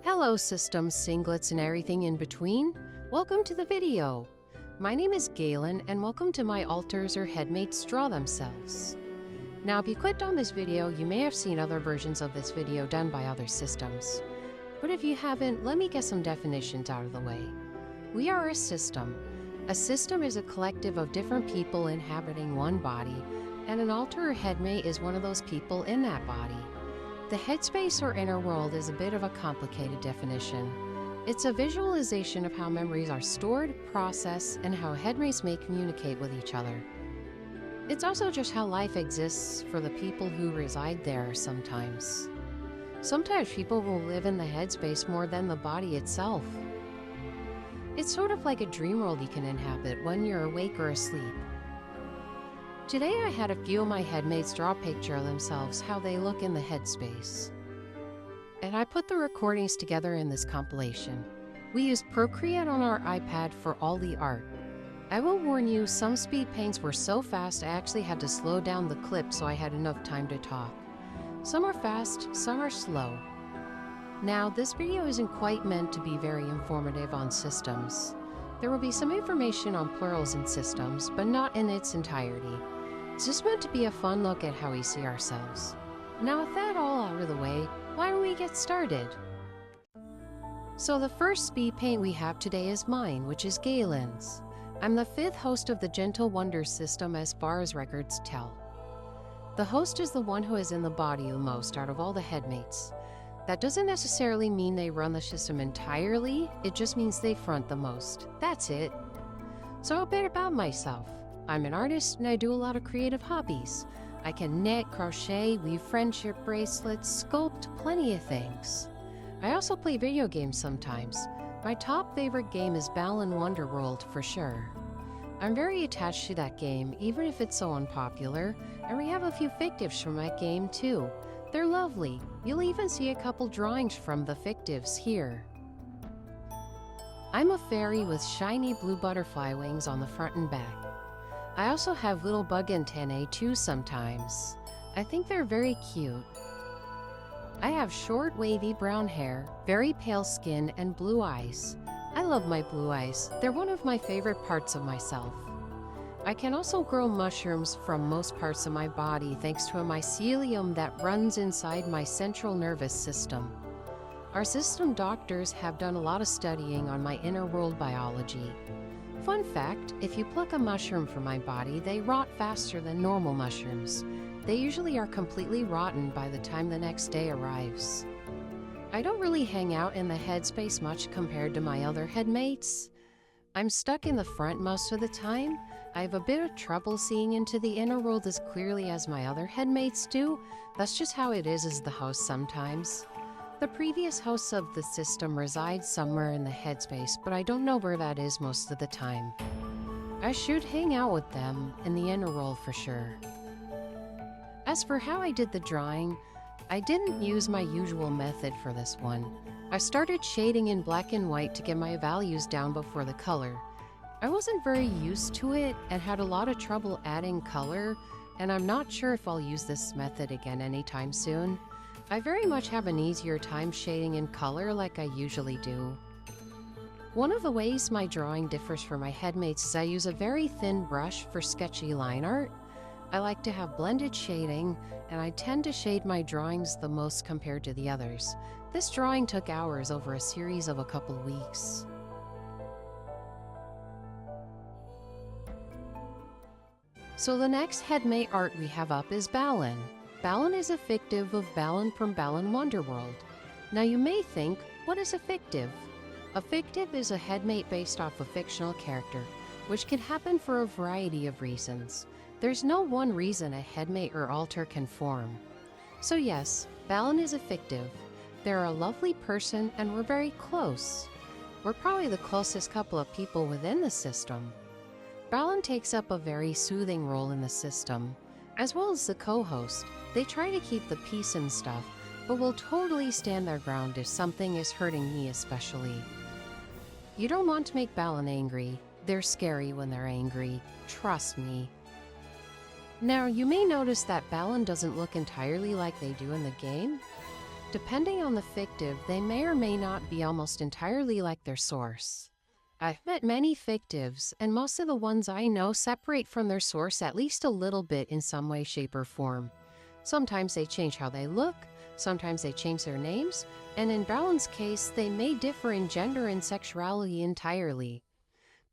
Hello systems, singlets, and everything in between. Welcome to the video. My name is Galen and welcome to my alters or headmates draw themselves. Now if you clicked on this video, you may have seen other versions of this video done by other systems. But if you haven't, let me get some definitions out of the way. We are a system. A system is a collective of different people inhabiting one body, and an alter or headmate is one of those people in that body. The headspace or inner world is a bit of a complicated definition. It's a visualization of how memories are stored, processed, and how headmates may communicate with each other. It's also just how life exists for the people who reside there sometimes. Sometimes people will live in the headspace more than the body itself. It's sort of like a dream world you can inhabit when you're awake or asleep. Today I had a few of my headmates draw a picture of themselves, how they look in the headspace. And I put the recordings together in this compilation. We used Procreate on our iPad for all the art. I will warn you, some speed paints were so fast I actually had to slow down the clip so I had enough time to talk. Some are fast, some are slow. Now, this video isn't quite meant to be very informative on systems. There will be some information on plurals and systems, but not in its entirety. It's just meant to be a fun look at how we see ourselves. Now with that all out of the way, why don't we get started? So the first speed paint we have today is mine, which is Galen's. I'm the 5th host of the Gentle Wonders system as far as records tell. The host is the one who is in the body the most out of all the headmates. That doesn't necessarily mean they run the system entirely, it just means they front the most. That's it. So a bit about myself. I'm an artist and I do a lot of creative hobbies. I can knit, crochet, weave friendship bracelets, sculpt, plenty of things. I also play video games sometimes. My top favorite game is Balan Wonderworld for sure. I'm very attached to that game, even if it's so unpopular, and we have a few fictives from that game too. They're lovely. You'll even see a couple drawings from the fictives here. I'm a fairy with shiny blue butterfly wings on the front and back. I also have little bug antennae too sometimes. I think they're very cute. I have short wavy brown hair, very pale skin, and blue eyes. I love my blue eyes. They're one of my favorite parts of myself. I can also grow mushrooms from most parts of my body thanks to a mycelium that runs inside my central nervous system. Our system doctors have done a lot of studying on my inner world biology. Fun fact, if you pluck a mushroom from my body, they rot faster than normal mushrooms. They usually are completely rotten by the time the next day arrives. I don't really hang out in the headspace much compared to my other headmates. I'm stuck in the front most of the time. I have a bit of trouble seeing into the inner world as clearly as my other headmates do. That's just how it is as the host sometimes. The previous hosts of the system reside somewhere in the headspace, but I don't know where that is most of the time. I should hang out with them in the inner world for sure. As for how I did the drawing, I didn't use my usual method for this one. I started shading in black and white to get my values down before the color. I wasn't very used to it and had a lot of trouble adding color, and I'm not sure if I'll use this method again anytime soon. I very much have an easier time shading in color like I usually do. One of the ways my drawing differs from my headmates is I use a very thin brush for sketchy line art. I like to have blended shading, and I tend to shade my drawings the most compared to the others. This drawing took hours over a series of a couple weeks. So the next headmate art we have up is Balan. Balan is a fictive of Balan from Balan Wonderworld. Now you may think, what is a fictive? A fictive is a headmate based off a fictional character, which can happen for a variety of reasons. There's no one reason a headmate or alter can form. So yes, Balan is a fictive. They're a lovely person and we're very close. We're probably the closest couple of people within the system. Balan takes up a very soothing role in the system. As well as the co-host, they try to keep the peace and stuff, but will totally stand their ground if something is hurting me especially. You don't want to make Balan angry. They're scary when they're angry. Trust me. Now, you may notice that Balan doesn't look entirely like they do in the game. Depending on the fictive, they may or may not be almost entirely like their source. I've met many fictives, and most of the ones I know separate from their source at least a little bit in some way, shape, or form. Sometimes they change how they look, sometimes they change their names, and in Balan's case, they may differ in gender and sexuality entirely.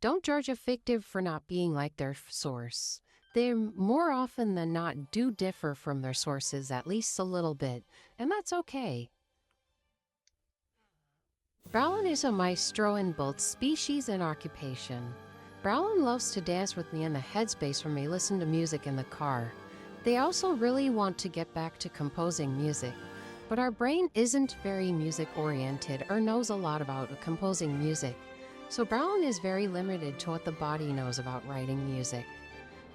Don't judge a fictive for not being like their source. They more often than not do differ from their sources at least a little bit, and that's okay. Balan is a maestro in both species and occupation. Balan loves to dance with me in the headspace when we listen to music in the car. They also really want to get back to composing music, but our brain isn't very music-oriented or knows a lot about composing music, so Balan is very limited to what the body knows about writing music.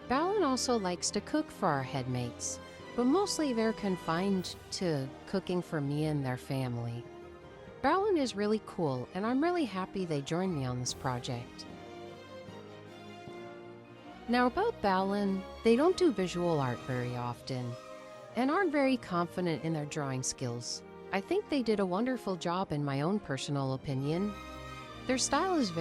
Balan also likes to cook for our headmates, but mostly they're confined to cooking for me and their family. Balan is really cool, and I'm really happy they joined me on this project. Now about Balan, they don't do visual art very often, and aren't very confident in their drawing skills. I think they did a wonderful job in my own personal opinion. Their style has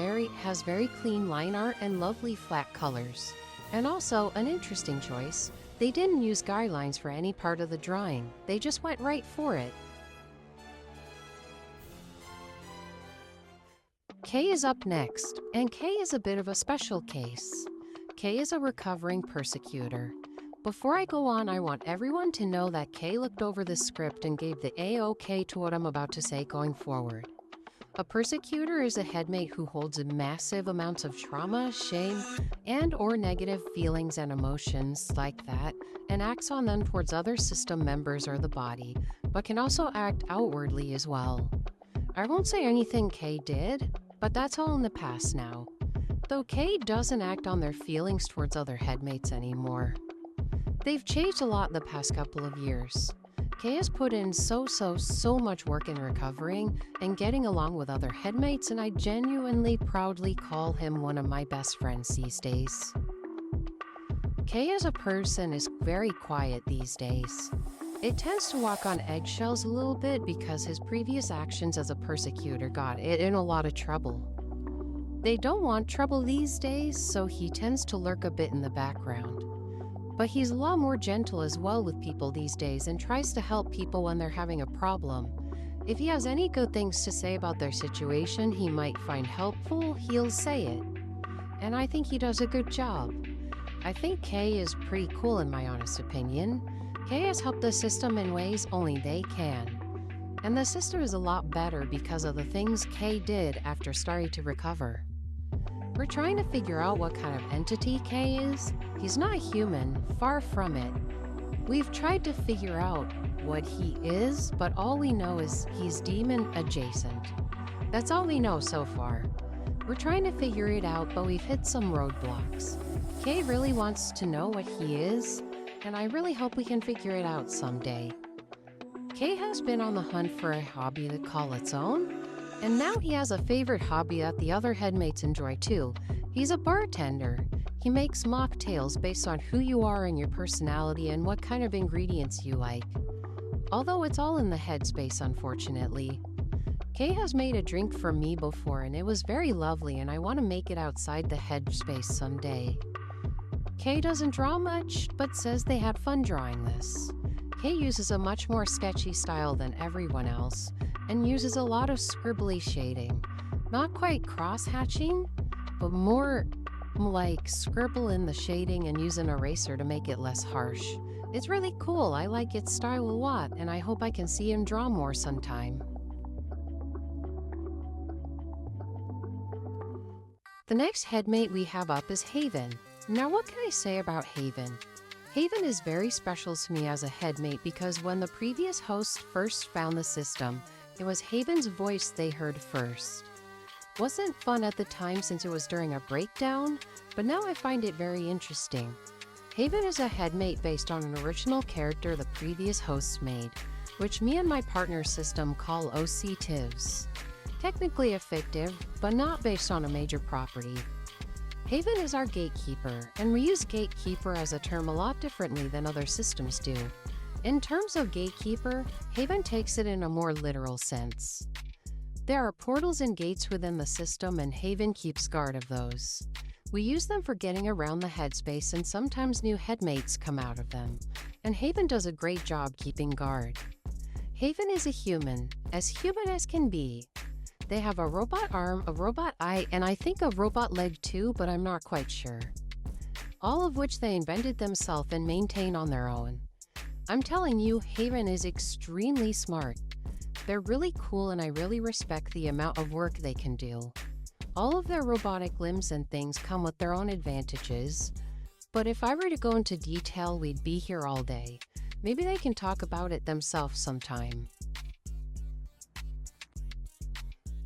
very clean line art and lovely flat colors. And also, an interesting choice, they didn't use guidelines for any part of the drawing. They just went right for it. Kay is up next, and Kay is a bit of a special case. Kay is a recovering persecutor. Before I go on, I want everyone to know that Kay looked over the script and gave the A-OK to what I'm about to say going forward. A persecutor is a headmate who holds massive amounts of trauma, shame, and/or negative feelings and emotions like that, and acts on them towards other system members or the body, but can also act outwardly as well. I won't say anything Kay did, but that's all in the past now. Though Kay doesn't act on their feelings towards other headmates anymore. They've changed a lot in the past couple of years. Kay has put in so much work in recovering and getting along with other headmates, and I genuinely proudly call him one of my best friends these days. Kay as a person is very quiet these days. It tends to walk on eggshells a little bit because his previous actions as a persecutor got it in a lot of trouble. They don't want trouble these days, so he tends to lurk a bit in the background. But he's a lot more gentle as well with people these days and tries to help people when they're having a problem. If he has any good things to say about their situation he might find helpful, he'll say it. And I think he does a good job. I think Kay is pretty cool in my honest opinion. Kay has helped the system in ways only they can. And the system is a lot better because of the things Kay did after starting to recover. We're trying to figure out what kind of entity Kay is. He's not human, far from it. We've tried to figure out what he is, but all we know is he's demon adjacent. That's all we know so far. We're trying to figure it out, but we've hit some roadblocks. Kay really wants to know what he is, and I really hope we can figure it out someday. Kay has been on the hunt for a hobby to call its own, and now he has a favorite hobby that the other headmates enjoy too. He's a bartender. He makes mocktails based on who you are and your personality and what kind of ingredients you like. Although it's all in the headspace, unfortunately. Kay has made a drink for me before and it was very lovely, and I want to make it outside the headspace someday. Kay doesn't draw much, but says they had fun drawing this. Kay uses a much more sketchy style than everyone else, and uses a lot of scribbly shading. Not quite cross-hatching, but more like scribble in the shading and use an eraser to make it less harsh. It's really cool, I like its style a lot, and I hope I can see him draw more sometime. The next headmate we have up is Haven. Now what can I say about Haven? Haven is very special to me as a headmate because when the previous hosts first found the system, it was Haven's voice they heard first. Wasn't fun at the time since it was during a breakdown, but now I find it very interesting. Haven is a headmate based on an original character the previous hosts made, which me and my partner system call OC Tivs. Technically a fictive, but not based on a major property. Haven is our gatekeeper, and we use gatekeeper as a term a lot differently than other systems do. In terms of gatekeeper, Haven takes it in a more literal sense. There are portals and gates within the system, and Haven keeps guard of those. We use them for getting around the headspace, and sometimes new headmates come out of them, and Haven does a great job keeping guard. Haven is a human as can be. They have a robot arm, a robot eye, and I think a robot leg too, but I'm not quite sure. All of which they invented themselves and maintain on their own. I'm telling you, Haven is extremely smart. They're really cool, and I really respect the amount of work they can do. All of their robotic limbs and things come with their own advantages, but if I were to go into detail, we'd be here all day. Maybe they can talk about it themselves sometime.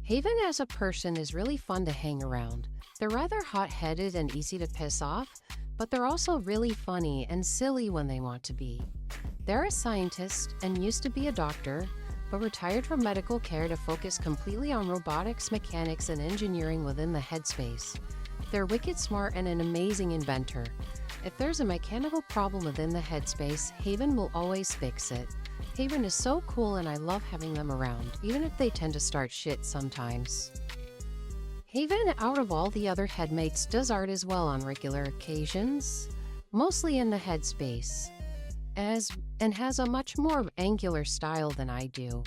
Haven as a person is really fun to hang around. They're rather hot-headed and easy to piss off, but they're also really funny and silly when they want to be. They're a scientist and used to be a doctor, but retired from medical care to focus completely on robotics, mechanics, and engineering within the headspace. They're wicked smart and an amazing inventor. If there's a mechanical problem within the headspace, Haven will always fix it. Haven is so cool, and I love having them around, even if they tend to start shit sometimes. Haven, out of all the other headmates, does art as well on regular occasions, mostly in the headspace, and has a much more angular style than I do.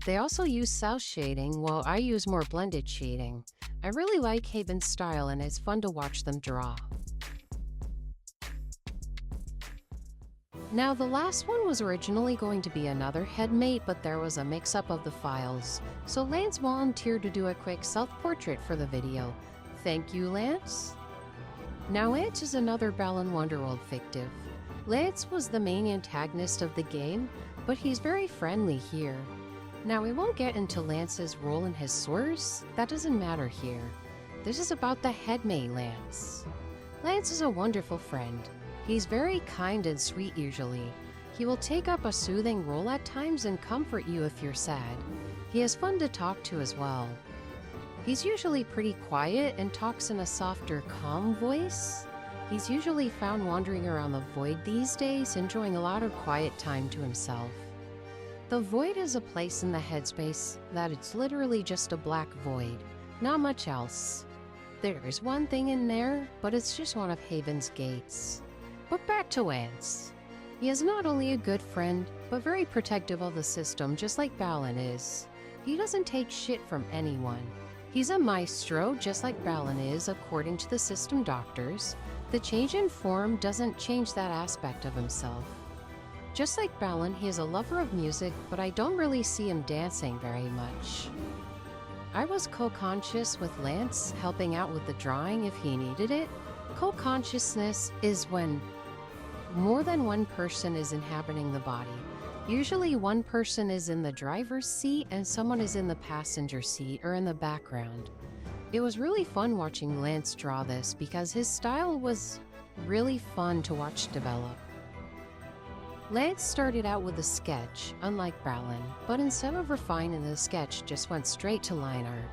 They also use cel shading, while I use more blended shading. I really like Haven's style, and it's fun to watch them draw. Now, the last one was originally going to be another headmate, but there was a mix-up of the files, so Lance volunteered to do a quick self-portrait for the video. Thank you, Lance. Now, Lance is another Balan Wonderworld fictive. Lance was the main antagonist of the game, but he's very friendly here. Now, we won't get into Lance's role in his source. That doesn't matter here. This is about the headmate Lance. Lance is a wonderful friend. He's very kind and sweet usually. He will take up a soothing role at times and comfort you if you're sad. He is fun to talk to as well. He's usually pretty quiet and talks in a softer, calm voice. He's usually found wandering around the void these days, enjoying a lot of quiet time to himself. The void is a place in the headspace that it's literally just a black void, not much else. There is one thing in there, but it's just one of Haven's gates. But back to Lance. He is not only a good friend, but very protective of the system, just like Balan is. He doesn't take shit from anyone. He's a maestro, just like Balan is, according to the system doctors. The change in form doesn't change that aspect of himself. Just like Balan, he is a lover of music, but I don't really see him dancing very much. I was co-conscious with Lance, helping out with the drawing if he needed it. Co-consciousness is when more than one person is inhabiting the body. Usually one person is in the driver's seat and someone is in the passenger seat or in the background. It was really fun watching Lance draw this because his style was really fun to watch develop. Lance started out with a sketch, unlike Balan, but instead of refining the sketch, just went straight to line art.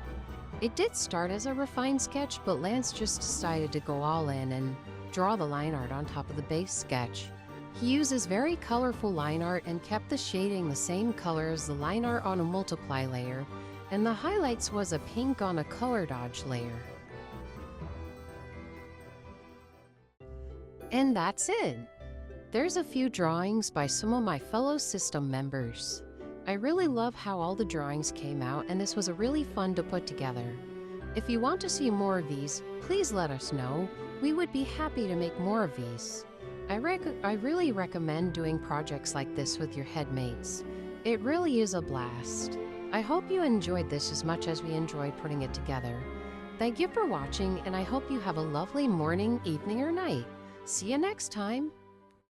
It did start as a refined sketch, but Lance just decided to go all in and draw the line art on top of the base sketch. He uses very colorful line art and kept the shading the same color as the line art on a multiply layer, and the highlights was a pink on a color dodge layer. And that's it. There's a few drawings by some of my fellow system members. I really love how all the drawings came out, and this was really fun to put together. If you want to see more of these, please let us know. We would be happy to make more of these. I really recommend doing projects like this with your headmates. It really is a blast. I hope you enjoyed this as much as we enjoyed putting it together. Thank you for watching, and I hope you have a lovely morning, evening, or night. See you next time.